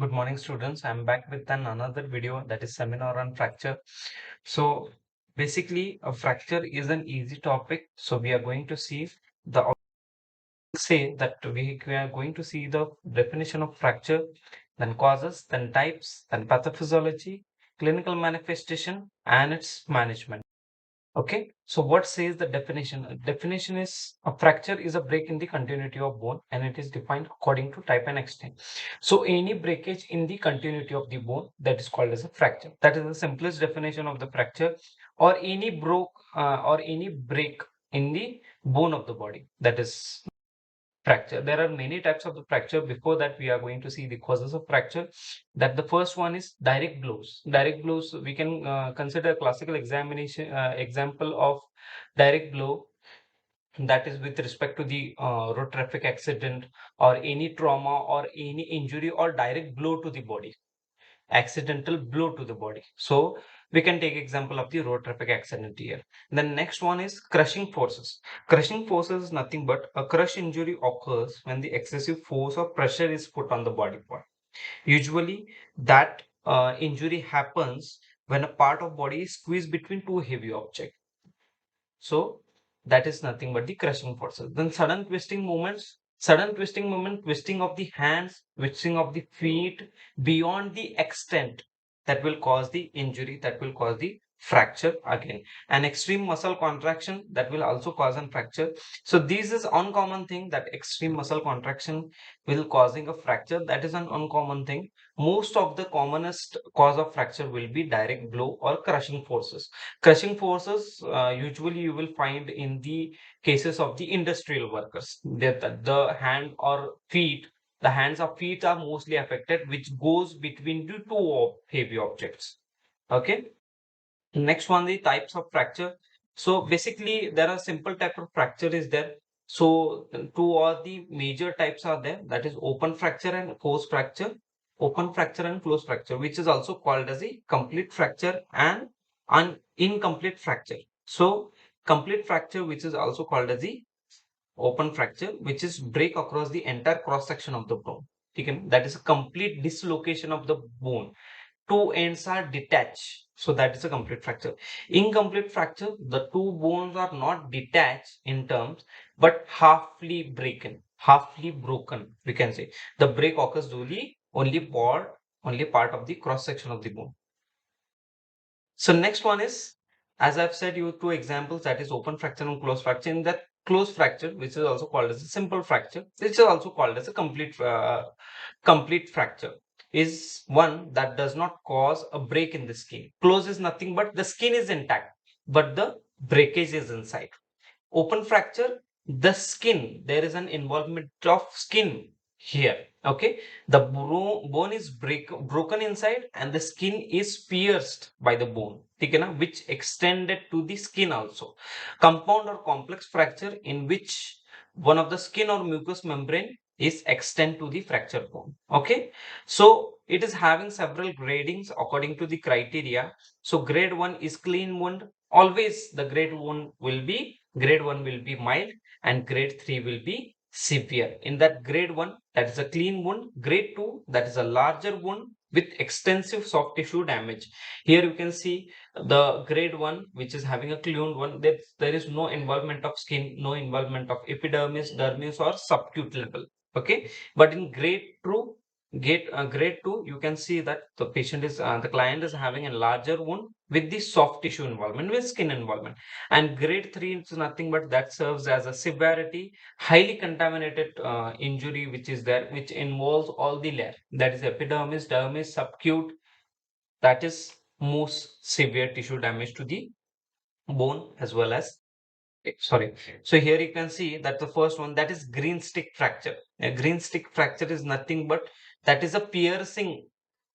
Good morning, students. I'm back with another video, that is seminar on fracture. So basically, a fracture is an easy topic. So we are going to see the say that we are going to see the definition of fracture, then causes, then types, then pathophysiology, clinical manifestation, and its management. Okay, so what says the definition? Definition is a fracture is a break in the continuity of bone and it is defined according to type and extent. So any breakage in the continuity of the bone, that is called as a fracture. That is the simplest definition of the fracture, or any or any break in the bone of the body, that is fracture. There are many types of the fracture. Before that, we are going to see the causes of fracture. That the first one is direct blows. Direct blows, we can consider classical examination example of direct blow, that is with respect to the road traffic accident or any trauma or any injury or direct blow to the body, accidental blow to the body. So we can take example of the road traffic accident here. The next one is crushing forces. Crushing forces is nothing but a crush injury occurs when the excessive force or pressure is put on the body part. Usually that injury happens when a part of body is squeezed between two heavy objects. So that is nothing but the crushing forces. Then sudden twisting movements, sudden twisting movement, twisting of the hands, twisting of the feet beyond the extent that will cause the injury, that will cause the fracture again. And extreme muscle contraction, that will also cause a fracture. So this is uncommon thing, that extreme muscle contraction will causing a fracture. That is an uncommon thing. Most of the commonest cause of fracture will be direct blow or crushing forces. Crushing forces usually you will find in the cases of the industrial workers. The hand or feet, the hands or feet are mostly affected, which goes between the two heavy objects. Okay. Next one, the types of fracture. So basically, there are simple type of fracture is there. So two or the major types are there. That is open fracture and closed fracture. Open fracture and closed fracture, which is also called as a complete fracture and an incomplete fracture. So complete fracture, which is also called as the open fracture, which is break across the entire cross section of the bone. Okay? That is a complete dislocation of the bone, two ends are detached. So that is a complete fracture. Incomplete fracture, the two bones are not detached in terms, but halfly broken, we can say. The break occurs only part of the cross section of the bone. So next one is, as I've said you two examples, that is open fracture and closed fracture. In that closed fracture, which is also called as a simple fracture, which is also called as a complete fracture, is one that does not cause a break in the skin. Close is nothing but the skin is intact, but the breakage is inside. Open fracture, the skin, there is an involvement of skin here. Okay, the bone is broken inside and the skin is pierced by the bone, okay, which extended to the skin also. Compound or complex fracture, in which one of the skin or mucous membrane is extend to the fracture bone. Okay, so it is having several gradings according to the criteria. So grade 1 is clean wound. Always the grade 1 will be mild and grade 3 will be severe. In that grade 1, that is a clean wound. Grade 2, that is a larger wound with extensive soft tissue damage. Here you can see the grade 1, which is having a clean one, that there is no involvement of skin, no involvement of epidermis, dermis or subcute level. Okay, but in grade 2, you can see that the client is having a larger wound with the soft tissue involvement, with skin involvement. And grade 3 is nothing but that serves as a severity, highly contaminated injury, which is there, which involves all the layer, that is epidermis, dermis, subcute, that is most severe tissue damage to the bone as well as sorry. So here you can see that the first one, that is green stick fracture. A green stick fracture is nothing but that is a piercing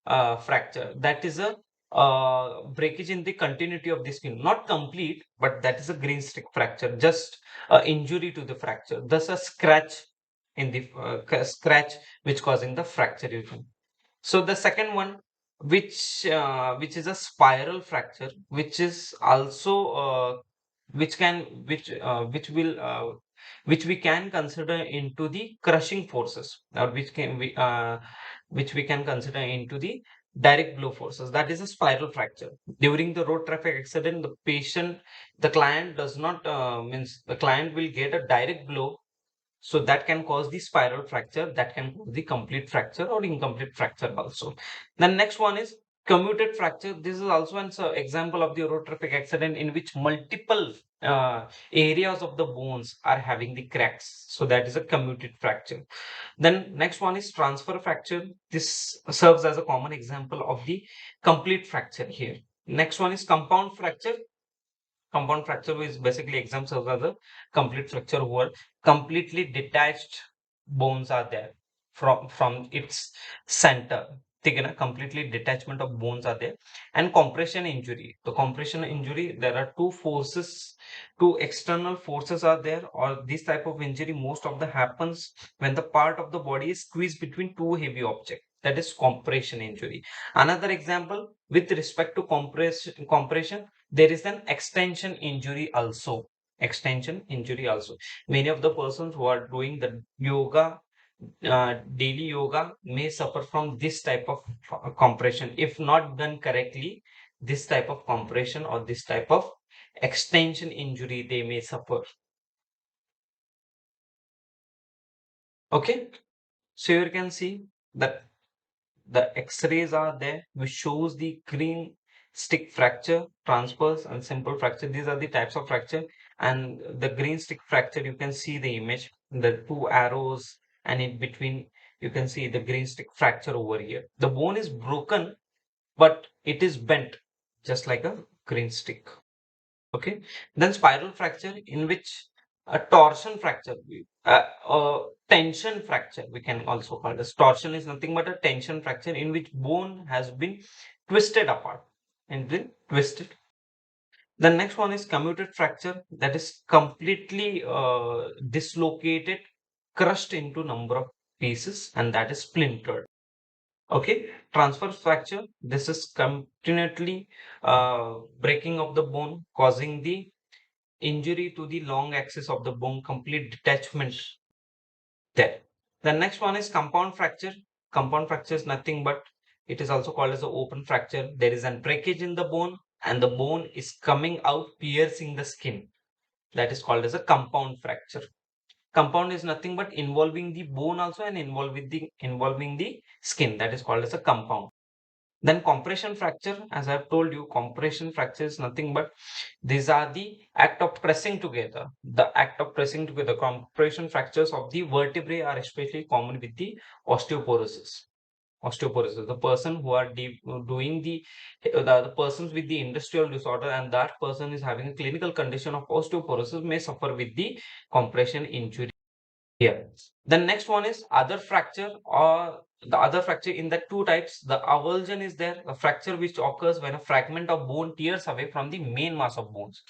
fracture. That is a breakage in the continuity of the skin, not complete, but that is a green stick fracture, just injury to the fracture, thus a scratch in the scratch which causing the fracture. So the second one, which is a spiral fracture, which is also which can which will which we can consider into the crushing forces, or which we can consider into the direct blow forces. That is a spiral fracture. During the road traffic accident, the client does not means the client will get a direct blow, so that can cause the spiral fracture, that can cause the complete fracture or incomplete fracture also. The next one is commuted fracture. This is also an example of the road traffic accident in which multiple areas of the bones are having the cracks. So that is a commuted fracture. Then next one is transfer fracture. This serves as a common example of the complete fracture here. Next one is compound fracture. Compound fracture is basically exams as a complete fracture where completely detached bones are there from its center. Completely detachment of bones are there. And compression injury. The compression injury, there are two forces, two external forces are there, or this type of injury most of the happens when the part of the body is squeezed between two heavy objects. That is compression injury. Another example with respect to compression, there is an extension injury also. Extension injury also. Many of the persons who are doing the yoga, daily yoga, may suffer from this type of compression. If not done correctly, this type of compression or this type of extension injury they may suffer. Okay, so you can see that the X-rays are there, which shows the green stick fracture, transverse and simple fracture. These are the types of fracture. And the green stick fracture, you can see the image, the two arrows, and in between, you can see the green stick fracture over here. The bone is broken, but it is bent, just like a green stick. Okay. Then spiral fracture, in which a torsion fracture, tension fracture, we can also call this. Torsion is nothing but a tension fracture in which bone has been twisted apart and been twisted. The next one is commuted fracture, that is completely dislocated, crushed into number of pieces, and that is splintered. Okay, transverse fracture. This is continually breaking of the bone, causing the injury to the long axis of the bone, complete detachment there. The next one is compound fracture. Compound fracture is nothing but, it is also called as an open fracture. There is a breakage in the bone and the bone is coming out, piercing the skin. That is called as a compound fracture. Compound is nothing but involving the bone also and involving the skin. That is called as a compound. Then compression fracture, as I've told you, compression fracture is nothing but these are the act of pressing together. The act of pressing together. Compression fractures of the vertebrae are especially common with the osteoporosis. Osteoporosis. The person who are doing the persons with the industrial disorder, and that person is having a clinical condition of osteoporosis, may suffer with the compression injury here. The next one is other fracture, or the other fracture in the two types. The avulsion is there, a fracture which occurs when a fragment of bone tears away from the main mass of bones.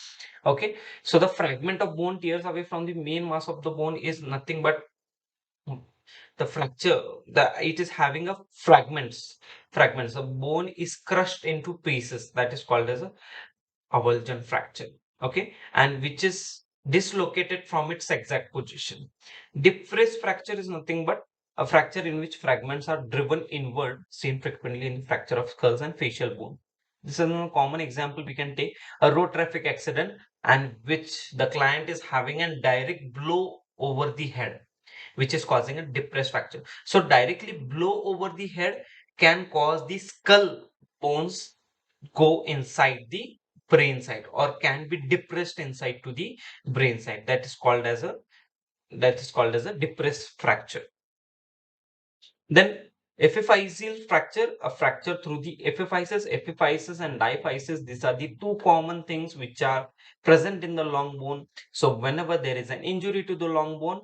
Okay, so the fragment of bone tears away from the main mass of the bone is nothing but the fracture. It is having a fragments. The bone is crushed into pieces. That is called as a avulsion fracture. Okay, and which is dislocated from its exact position. Depressed fracture is nothing but a fracture in which fragments are driven inward, seen frequently in fracture of skulls and facial bone. This is a common example. We can take a road traffic accident and which the client is having a direct blow over the head, which is causing a depressed fracture. So directly blow over the head can cause the skull bones go inside the brain side, or can be depressed inside to the brain side. That is called as a depressed fracture. Then epiphyseal fracture, a fracture through the epiphysis and diaphysis. These are the two common things which are present in the long bone. So whenever there is an injury to the long bone,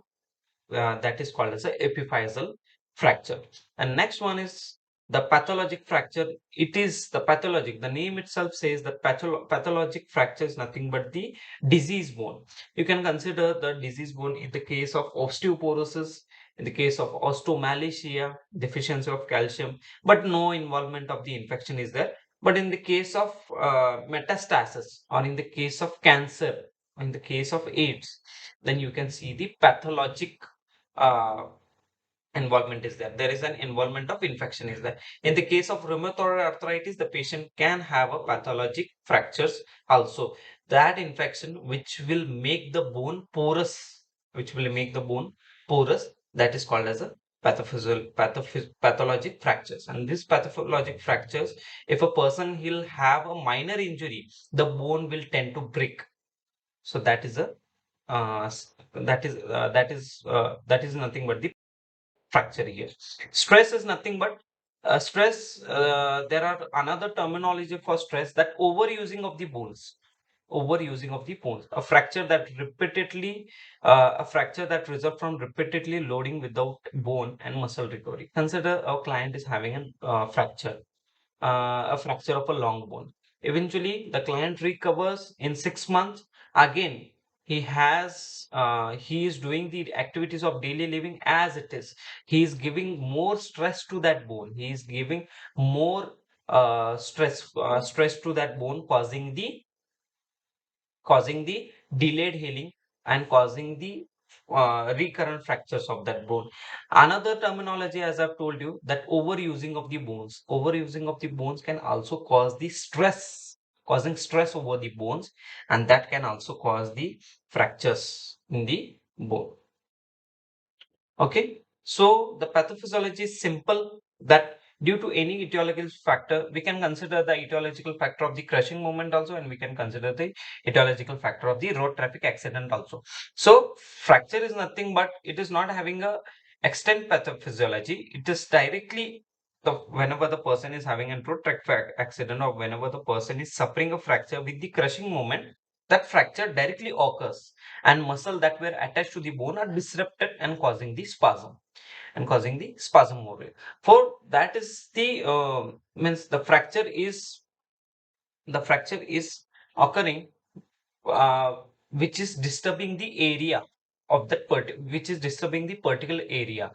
that is called as a epiphyseal fracture. And next one is the pathologic fracture. It is the pathologic. The name itself says that pathologic fracture is nothing but the disease bone. You can consider the disease bone in the case of osteoporosis, in the case of osteomalacia, deficiency of calcium, but no involvement of the infection is there. But in the case of metastasis, or in the case of cancer, in the case of AIDS, then you can see the pathologic uh, involvement is there. There is an involvement of infection is there. In the case of rheumatoid arthritis, the patient can have a pathologic fractures also. That infection which will make the bone porous, which will make the bone porous, that is called as a pathologic fractures. And these pathologic fractures, if a person will have a minor injury, the bone will tend to break. So that is a that is nothing but the fracture here. Stress is nothing but stress. There are another terminology for stress, that overusing of the bones. Overusing of the bones. A fracture that results from repeatedly loading without bone and muscle recovery. Consider a client is having a fracture of a long bone. Eventually, the client recovers in 6 months. Again, he is doing the activities of daily living as it is. He is giving more stress to that bone. He is giving more stress to that bone, causing the delayed healing and causing the recurrent fractures of that bone. Another terminology, as I've told you, that overusing of the bones. Overusing of the bones can also cause the stress, causing stress over the bones, and that can also cause the fractures in the bone. Okay, so the pathophysiology is simple, that due to any etiological factor, we can consider the etiological factor of the crushing moment also, and we can consider the etiological factor of the road traffic accident also. So fracture is nothing but it is not having a extent pathophysiology. It is directly whenever the person is having a road traffic accident, or whenever the person is suffering a fracture with the crushing moment, that fracture directly occurs, and muscle that were attached to the bone are disrupted and causing the spasm over it. For that is the means the fracture is occurring, uh, which is disturbing the area of which is disturbing the particular area,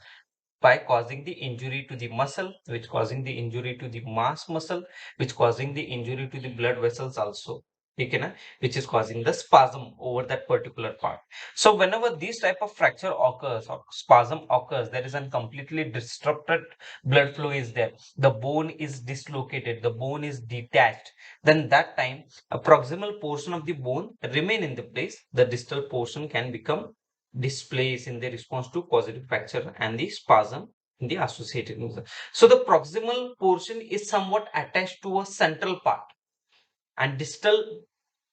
by causing the injury to the muscle, which causing the injury to the mass muscle, which causing the injury to the blood vessels also. Okay, na? Which is causing the spasm over that particular part. So whenever this type of fracture occurs or spasm occurs, there is a completely disrupted blood flow is there. The bone is dislocated, the bone is detached. Then that time, a proximal portion of the bone remain in the place. The distal portion can become displays in the response to positive fracture and the spasm in the associated muscle. So the proximal portion is somewhat attached to a central part, and distal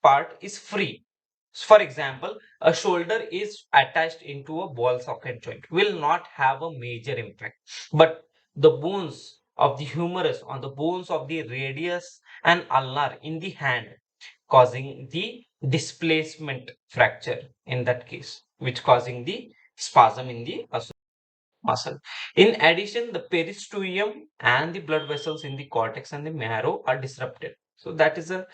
part is free. For example, a shoulder is attached into a ball socket joint, will not have a major impact. But the bones of the humerus, on the bones of the radius and ulnar in the hand, causing the displacement fracture in that case, which causing the spasm in the muscle. In addition, the peristeum and the blood vessels in the cortex and the marrow are disrupted. So that is a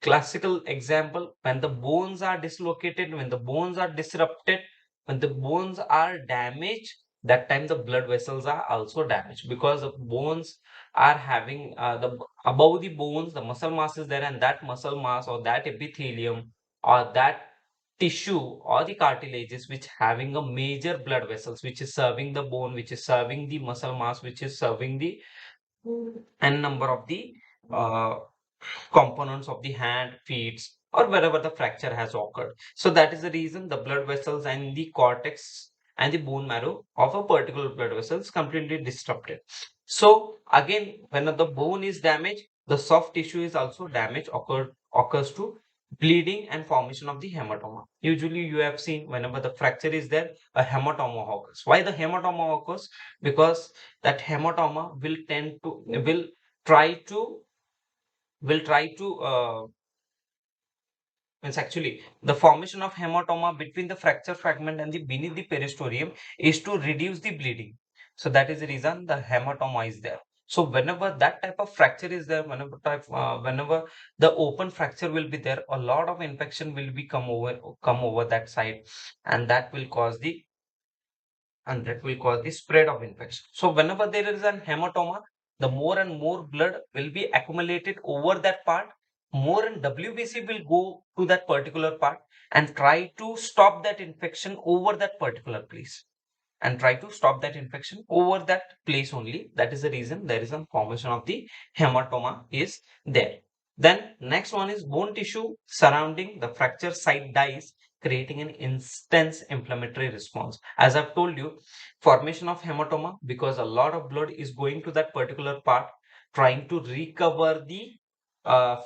classical example. When the bones are dislocated, when the bones are disrupted, when the bones are damaged, that time the blood vessels are also damaged, because the bones are having the above the bones, the muscle mass is there, and that muscle mass or that epithelium or that tissue or the cartilages which having a major blood vessels, which is serving the bone, which is serving the muscle mass, which is serving the n number of the uh, components of the hand, feet, or wherever the fracture has occurred. So that is the reason the blood vessels and the cortex and the bone marrow of a particular blood vessel is completely disrupted. So again, when the bone is damaged, the soft tissue is also damaged, occurs to bleeding and formation of the hematoma. Usually you have seen whenever the fracture is there, a hematoma occurs. Why the hematoma occurs? Because that hematoma will try to means actually the formation of hematoma between the fracture fragment and the beneath the peristoneum is to reduce the bleeding. So that is the reason the hematoma is there. So whenever that type of fracture is there, whenever the open fracture will be there, a lot of infection will be come over that side, and that will cause the spread of infection. So whenever there is an hematoma, the more and more blood will be accumulated over that part, more and WBC will go to that particular part, and try to stop that infection over that particular place, and try to stop that infection over that place only. That is the reason there is a formation of the hematoma is there. Then next one is bone tissue surrounding the fracture site dies, creating an intense inflammatory response. As I've told you, formation of hematoma because a lot of blood is going to that particular part, trying to recover the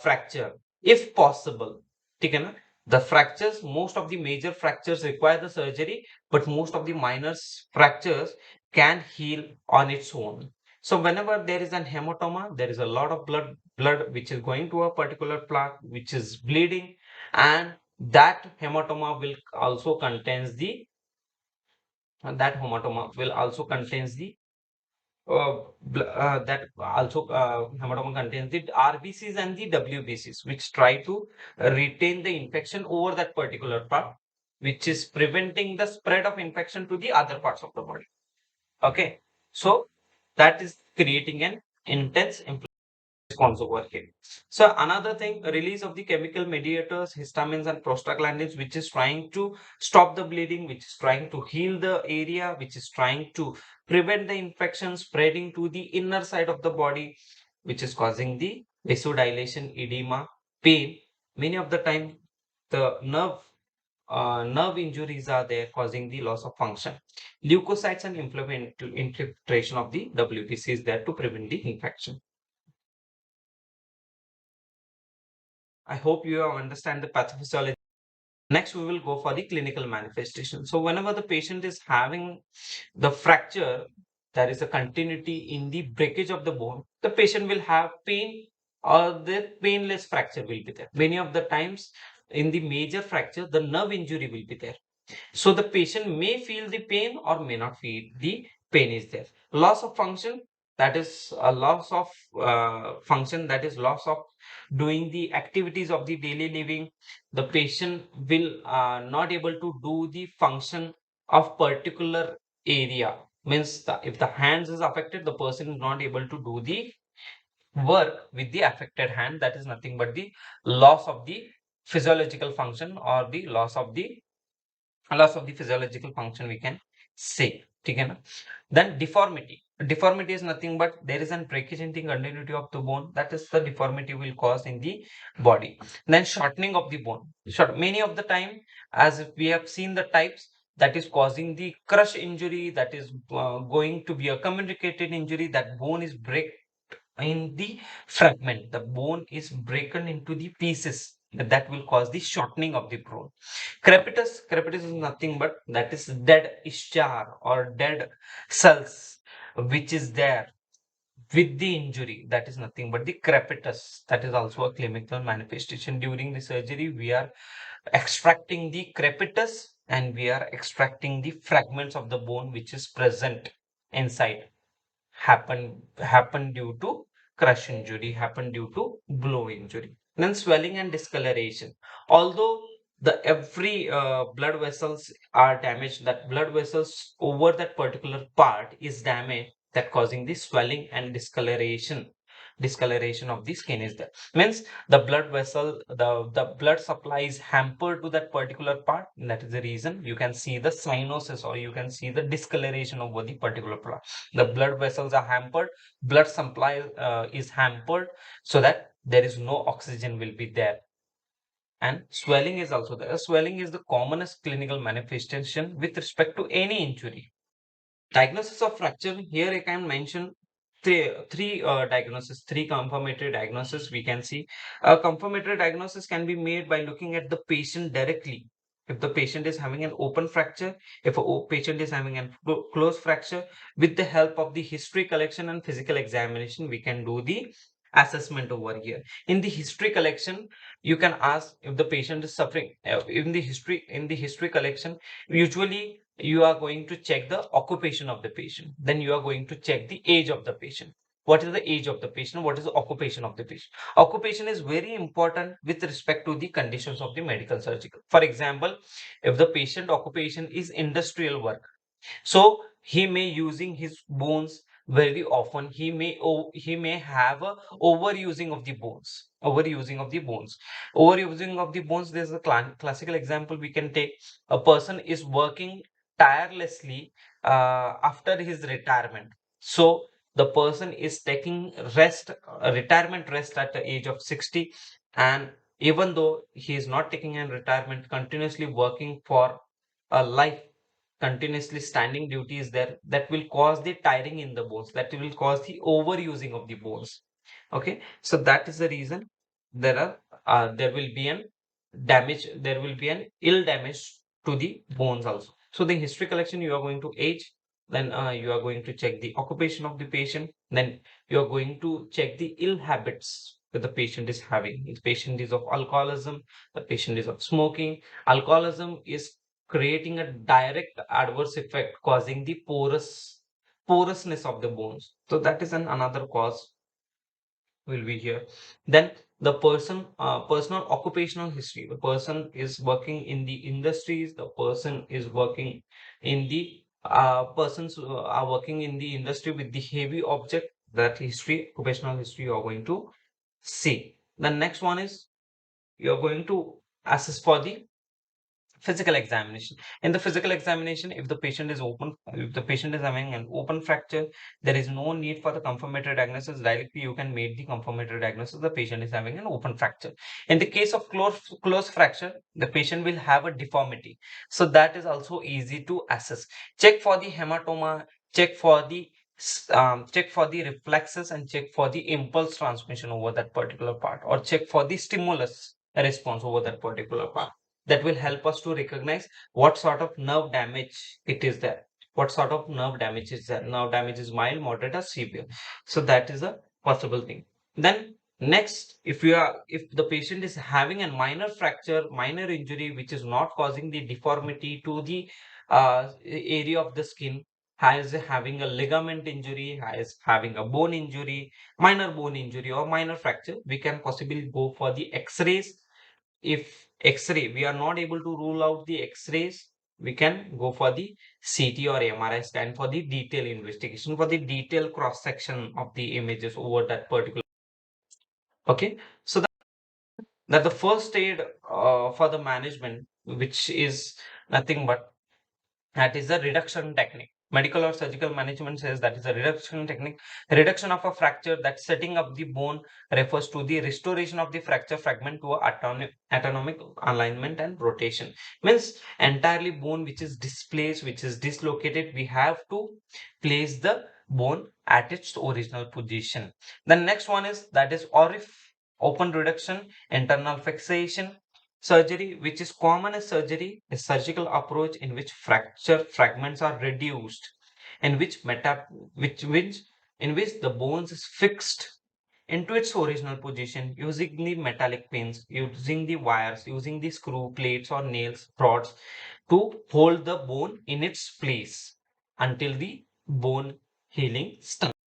fracture if possible. Okay, na? The fractures, most of the major fractures require the surgery, but most of the minor fractures can heal on its own. So whenever there is an hematoma, there is a lot of blood which is going to a particular plaque, which is bleeding, and that hematoma will also contains the that hematoma will also contains the that also hematoma contains the RBCs and the WBCs, which try to retain the infection over that particular part, which is preventing the spread of infection to the other parts of the body. Okay, so that is creating an intense response over here. So another thing, release of the chemical mediators, histamines and prostaglandins, which is trying to stop the bleeding, which is trying to heal the area, which is trying to prevent the infection spreading to the inner side of the body, which is causing the vasodilation, edema, pain. Many of the time, the nerve injuries are there causing the loss of function. Leukocytes and infiltration of the WBC is there to prevent the infection. I hope you have understand the pathophysiology. Next, we will go for the clinical manifestation. So whenever the patient is having the fracture, there is a continuity in the breakage of the bone, the patient will have pain or the painless fracture will be there. Many of the times in the major fracture, the nerve injury will be there. So the patient may feel the pain or may not feel the pain is there. Loss of function, that is a loss of function, that is loss of doing the activities of the daily living. The patient will not able to do the function of particular area. Means if the hands is affected, the person is not able to do the work with the affected hand. That is nothing but the loss of the physiological function or the loss of the physiological function, we can say. ठीक है ना? Then deformity is nothing but there is an breakage in the continuity of the bone, that is the deformity will cause in the body. Then shortening of the bone. Many of the time, as we have seen the types, that is causing the crush injury, that is going to be a communicated injury, that bone is break in the fragment, the bone is broken into the pieces, that will cause the shortening of the bone. Crepitus is nothing but that is dead ischar or dead cells which is there with the injury. That is nothing but the crepitus. That is also a clinical manifestation. During the surgery, we are extracting the crepitus and we are extracting the fragments of the bone which is present inside. Happen due to crush injury, happen due to blow injury. Then swelling and discoloration. Although the every blood vessels are damaged, that blood vessels over that particular part is damaged, that causing the swelling and discoloration of the skin is there. Means the blood vessel, the blood supply is hampered to that particular part. And that is the reason you can see the cyanosis or you can see the discoloration over the particular part. The blood vessels are hampered, blood supply is hampered, so that there is no oxygen will be there. And swelling is also there. Swelling is the commonest clinical manifestation with respect to any injury. Diagnosis of fracture, here I can mention three confirmatory diagnosis we can see. A confirmatory diagnosis can be made by looking at the patient directly. If the patient is having an open fracture, if a patient is having a closed fracture, with the help of the history collection and physical examination, we can do the assessment over here. In the history collection, you can ask if the patient is suffering. In the history collection, usually you are going to check the occupation of the patient. Then you are going to check the age of the patient. What is the age of the patient? What is the occupation of the patient? Occupation is very important with respect to the conditions of the medical surgical. For example, if the patient occupation is industrial work, so he may using his bones, very often he may have a overusing of the bones. Overusing of the bones, there's a classical example we can take. A person is working tirelessly after his retirement. So the person is taking rest, retirement rest at the age of 60, and even though he is not taking a retirement, continuously working for a life, continuously standing duty is there, that will cause the tiring in the bones, that will cause the overusing of the bones. Okay, so that is the reason there are there will be an there will be an ill damage to the bones also. So the history collection, you are going to age, then you are going to check the occupation of the patient, then you are going to check the ill habits that the patient is having. If the patient is of alcoholism, the patient is of smoking. Alcoholism is creating a direct adverse effect, causing the porousness of the bones. So that is another cause will be here. Then the personal occupational history. The person is working in the industries. The person is working in the persons who are working in the industry with the heavy object. That history, occupational history, you are going to see. The next one is you are going to assess for the physical examination. In the physical examination, if the patient is having an open fracture, there is no need for the confirmatory diagnosis. Directly you can make the confirmatory diagnosis, the patient is having an open fracture. In the case of closed fracture, the patient will have a deformity, so that is also easy to assess. Check for the hematoma, check for the check for the reflexes, and check for the impulse transmission over that particular part, or check for the stimulus response over that particular part. That will help us to recognize what sort of nerve damage it is there. What sort of nerve damage is there? Nerve damage is mild, moderate, or severe. So that is a possible thing. Then next, if the patient is having a minor fracture, minor injury, which is not causing the deformity to the area of the skin, has having a ligament injury, has having a bone injury, minor bone injury or minor fracture, we can possibly go for the X-rays. If X-ray, we are not able to rule out the X-rays, we can go for the CT or MRI scan for the detailed investigation, for the detailed cross section of the images over that particular. Okay, so that the first aid for the management, which is nothing but that is a reduction technique. Medical or surgical management says that is a reduction technique. Reduction of a fracture, that setting up the bone, refers to the restoration of the fracture fragment to a autonomic alignment and rotation. Means entirely bone which is displaced, which is dislocated, we have to place the bone at its original position. The next one is that is ORIF, open reduction, internal fixation. Surgery, which is common as surgery, is surgical approach in which fracture fragments are reduced, in which in which the bones is fixed into its original position using the metallic pins, using the wires, using the screw plates or nails, rods to hold the bone in its place until the bone healing starts.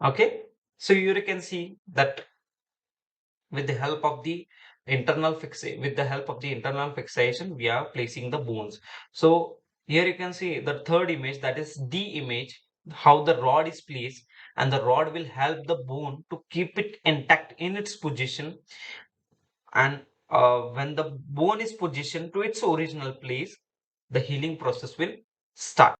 Okay, so you can see that with the help of the internal fixation, we are placing the bones. So here you can see the third image, that is D image, how the rod is placed, and the rod will help the bone to keep it intact in its position. And when the bone is positioned to its original place, the healing process will start.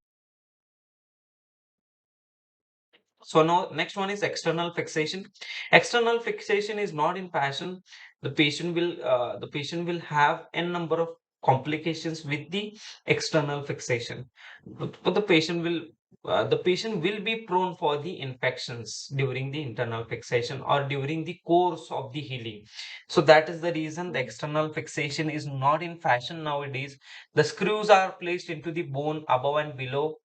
So now next one is external fixation. External fixation is not in passion. The patient will have n number of complications with the external fixation. But the patient will be prone for the infections during the internal fixation or during the course of the healing. So that is the reason the external fixation is not in fashion nowadays. The screws are placed into the bone above and below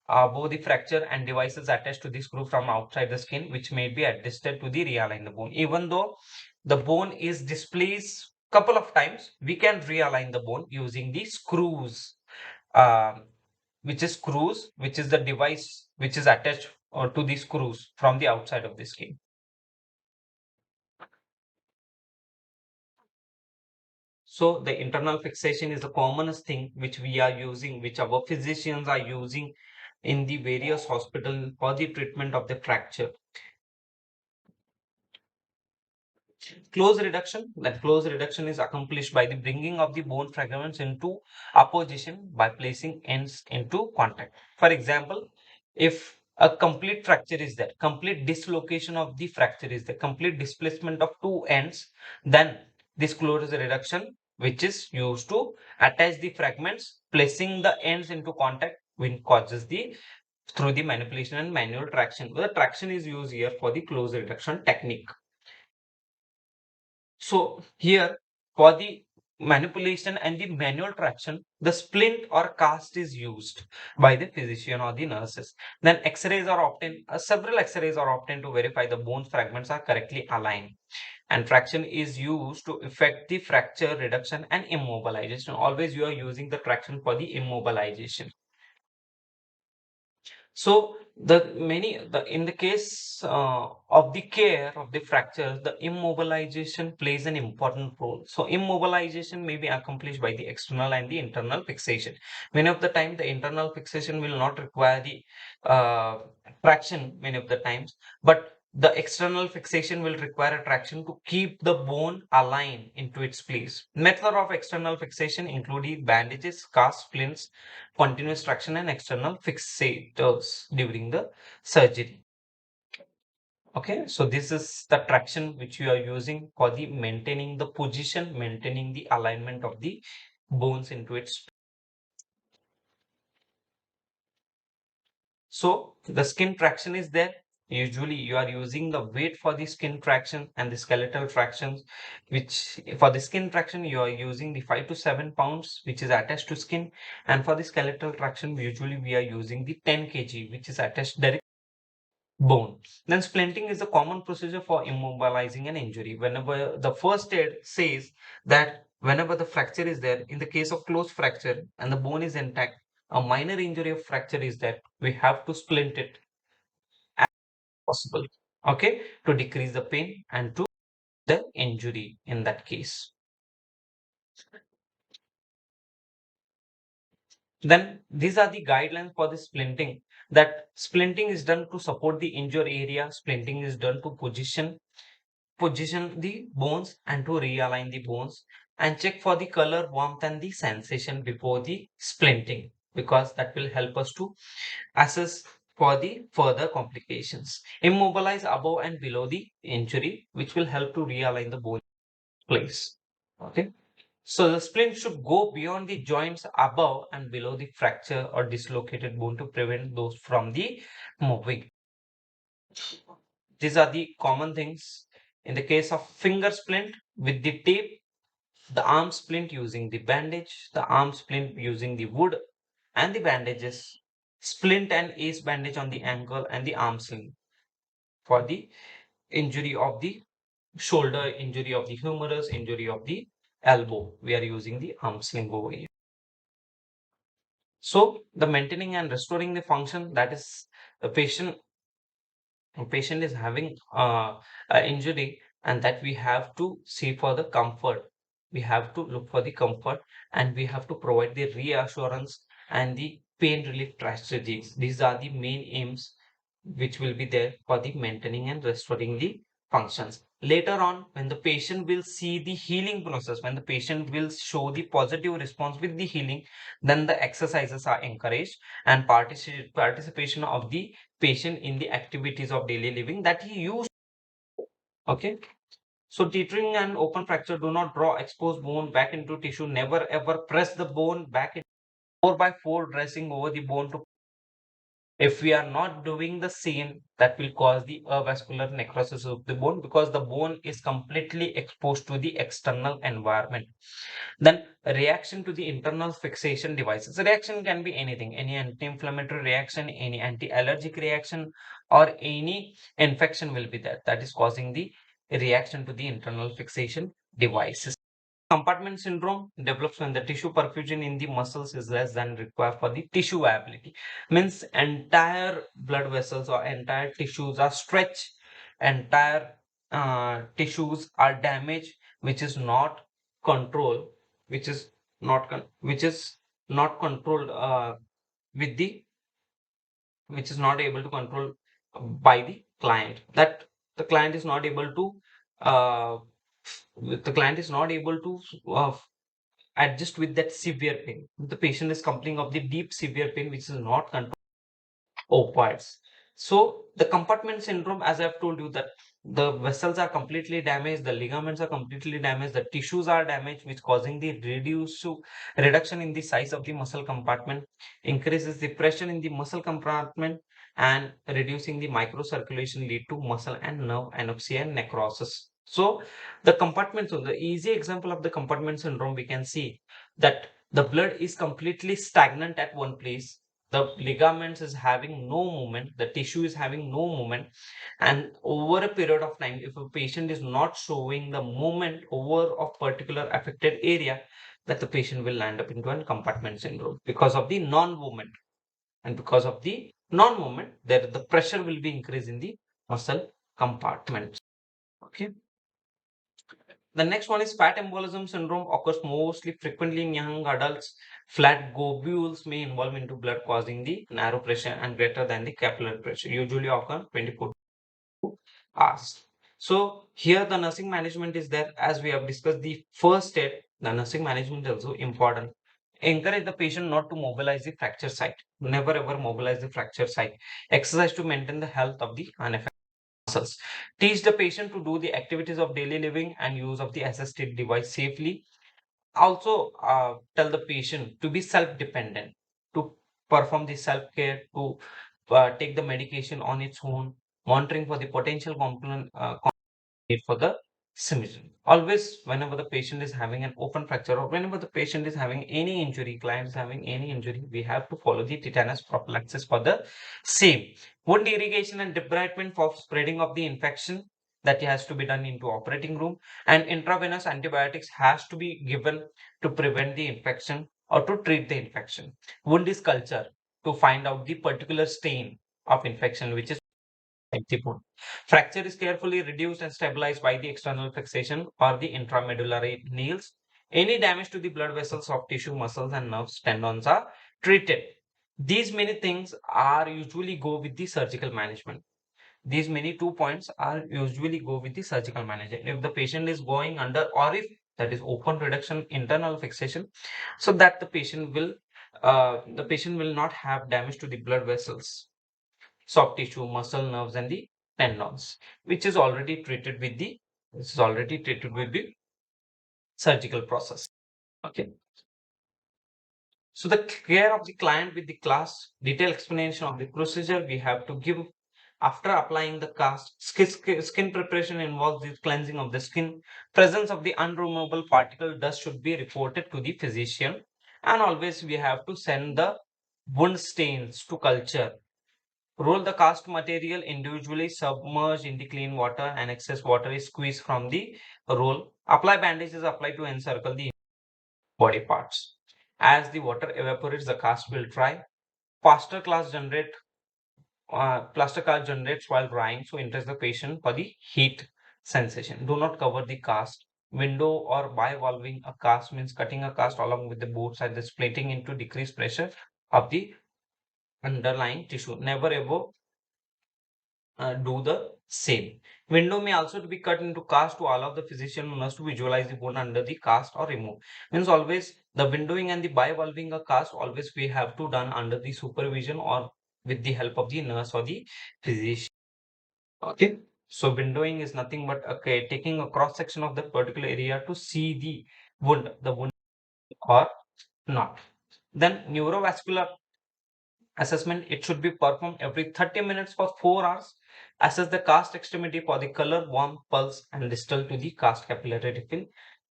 both the fracture, and devices attached to the screw from outside the skin, which may be adjusted to the realign the bone. Even though the bone is displaced couple of times, we can realign the bone using the screws, um, which is the device which is attached to the screws from the outside of the skin. So the internal fixation is the commonest thing which we are using, which our physicians are using in the various hospitals for the treatment of the fracture. Close reduction, that close reduction is accomplished by the bringing of the bone fragments into apposition by placing ends into contact. For example, if a complete fracture is there, complete dislocation of the fracture is there, complete displacement of two ends, then this close reduction, which is used to attach the fragments, placing the ends into contact, when causes the through the manipulation and manual traction. The traction is used here for the close reduction technique. So here, for the manipulation and the manual traction, the splint or cast is used by the physician or the nurses. Then X-rays are obtained, several X-rays are obtained to verify the bone fragments are correctly aligned. And traction is used to effect the fracture reduction and immobilization. Always you are using the traction for the immobilization. So the in the case of the care of the fractures, the immobilization plays an important role. So immobilization may be accomplished by the external and the internal fixation. Many of the time, the internal fixation will not require the traction many of the times, but the external fixation will require a traction to keep the bone aligned into its place. Method of external fixation include bandages, cast, splints, continuous traction and external fixators during the surgery. Okay, so this is the traction which you are using for the maintaining the position, maintaining the alignment of the bones into its. So the skin traction is there. Usually you are using the weight for the skin traction and the skeletal tractions, which for the skin traction you are using the 5 to 7 pounds which is attached to skin, and for the skeletal traction usually we are using the 10 kg which is attached directly bone. Then splinting is a common procedure for immobilizing an injury. Whenever the first aid says that whenever the fracture is there, in the case of closed fracture and the bone is intact, a minor injury of fracture is that we have to splint it as possible. Okay, to decrease the pain and to the injury in that case. Then these are the guidelines for the splinting. That splinting is done to support the injured area. Splinting is done to position the bones and to realign the bones, and check for the color, warmth and the sensation before the splinting, because that will help us to assess for the further complications. Immobilize above and below the injury, which will help to realign the bone place. Okay. So the splint should go beyond the joints above and below the fracture or dislocated bone to prevent those from the moving. These are the common things. In the case of finger splint with the tape, the arm splint using the bandage, the arm splint using the wood and the bandages, splint and ace bandage on the ankle and the arm sling for the injury of the shoulder, injury of the humerus, injury of the elbow. We are using the arm sling over here. So the maintaining and restoring the function, that is the patient is having an injury, and that we have to see for the comfort, we have to look for the comfort, and we have to provide the reassurance and the pain relief strategies. These are the main aims which will be there for the maintaining and restoring the functions. Later on, when the patient will see the healing process, when the patient will show the positive response with the healing, then the exercises are encouraged, and participation of the patient in the activities of daily living that he used. Okay. So teetering and open fracture, do not draw exposed bone back into tissue. Never ever press the bone back in 4 by 4 dressing over the bone to. If we are not doing the same, that will cause the avascular necrosis of the bone, because the bone is completely exposed to the external environment. Then reaction to the internal fixation devices. Reaction can be anything, any anti-inflammatory reaction, any anti-allergic reaction, or any infection will be there. That is causing the reaction to the internal fixation devices. Compartment syndrome develops when the tissue perfusion in the muscles is less than required for the tissue viability. Means entire blood vessels or entire tissues are stretched, entire tissues are damaged, which is not controlled, which is not controlled with the which is not able to control by the client, that the client is not able to uh, the client is not able to uh, adjust with that severe pain. The patient is complaining of the deep severe pain which is not controlled opioids. So the compartment syndrome, as I've told you, that the vessels are completely damaged, the ligaments are completely damaged, the tissues are damaged, which causing the reduction in the size of the muscle compartment, increases the pressure in the muscle compartment, and reducing the microcirculation lead to muscle and nerve anorexia and necrosis. So the easy example of the compartment syndrome, we can see that the blood is completely stagnant at one place, the ligaments is having no movement, the tissue is having no movement, and over a period of time, if a patient is not showing the movement over a particular affected area, that the patient will land up into a compartment syndrome because of the non-movement. And because of the non-movement, there the pressure will be increased in the muscle compartment. Okay. The next one is fat embolism syndrome, occurs mostly frequently in young adults. Flat globules may involve into blood, causing the narrow pressure and greater than the capillary pressure, usually occur 24 hours. So here the nursing management is there. As we have discussed the first step, the nursing management is also important. Encourage the patient not to mobilize the fracture site. Never ever mobilize the fracture site. Exercise to maintain the health of the unaffected muscles. Teach the patient to do the activities of daily living and use of the assisted device safely. Also, tell the patient to be self-dependent, to perform the self-care, to take the medication on its own, monitoring for the potential component for the submission. Always, whenever the patient is having an open fracture or whenever the patient is having any injury, client is having any injury, we have to follow the tetanus prophylaxis for the same. Wound irrigation and debridement for spreading of the infection, that has to be done into operating room, and intravenous antibiotics has to be given to prevent the infection or to treat the infection. Wound is culture to find out the particular stain of infection which is empty bone. Fracture is carefully reduced and stabilized by the external fixation or the intramedullary nails. Any damage to the blood vessels, soft tissue, muscles, and nerves, tendons are treated. These many things are usually go with the surgical management. These many 2 points are usually go with the surgical management. If the patient is going under, or if that is open reduction, internal fixation, so that the patient will not have damage to the blood vessels, soft tissue, muscle, nerves, and the tendons, which is already treated with the surgical process. Okay. So the care of the client with the class, detailed explanation of the procedure we have to give after applying the cast. Skin preparation involves the cleansing of the skin. Presence of the unremovable particle dust should be reported to the physician. And always we have to send the wound stains to culture. Roll the cast material individually, submerge in the clean water, and excess water is squeezed from the roll. Apply bandages, apply to encircle the body parts. As the water evaporates, the cast will dry. Faster class generate Plaster cast generates while drying, so interest the patient for the heat sensation. Do not cover the cast. Window or bivalving a cast means cutting a cast along with the both sides, splitting into decreased pressure of the underlying tissue. Never ever do the same. Window may also to be cut into cast to allow the physician or nurse to visualize the bone under the cast or remove. Means always the windowing and the bivalving a cast, always we have to done under the supervision or with the help of the nurse or the physician. Okay. So windowing is nothing but okay, taking a cross section of that particular area to see the wound or not. Then neurovascular assessment, it should be performed every 30 minutes for 4 hours. Assess the cast extremity for the color, warmth, pulse, and distal to the cast capillary refill.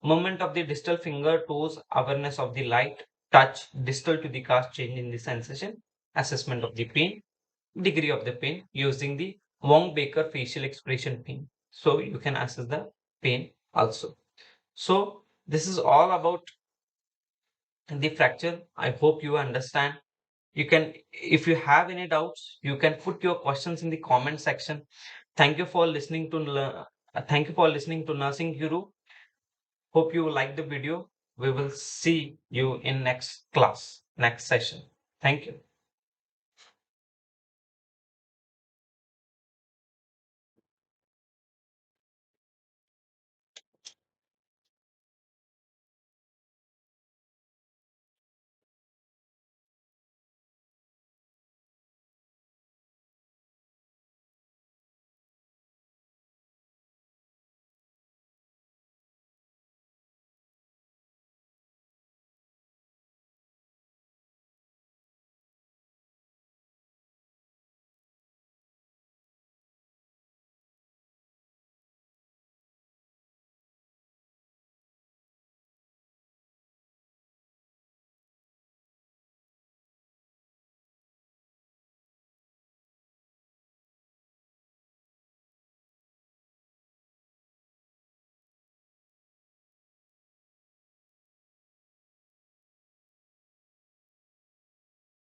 Movement of the distal finger, toes, awareness of the light, touch, distal to the cast, change in the sensation, assessment of the pain, degree of the pain using the Wong Baker facial expression pain. So you can assess the pain also. So this is all about the fracture. I hope you understand. You can, if you have any doubts, you can put your questions in the comment section. Thank you for listening to Nursing Guru. Hope you like the video. We will see you in next class, next session. Thank you.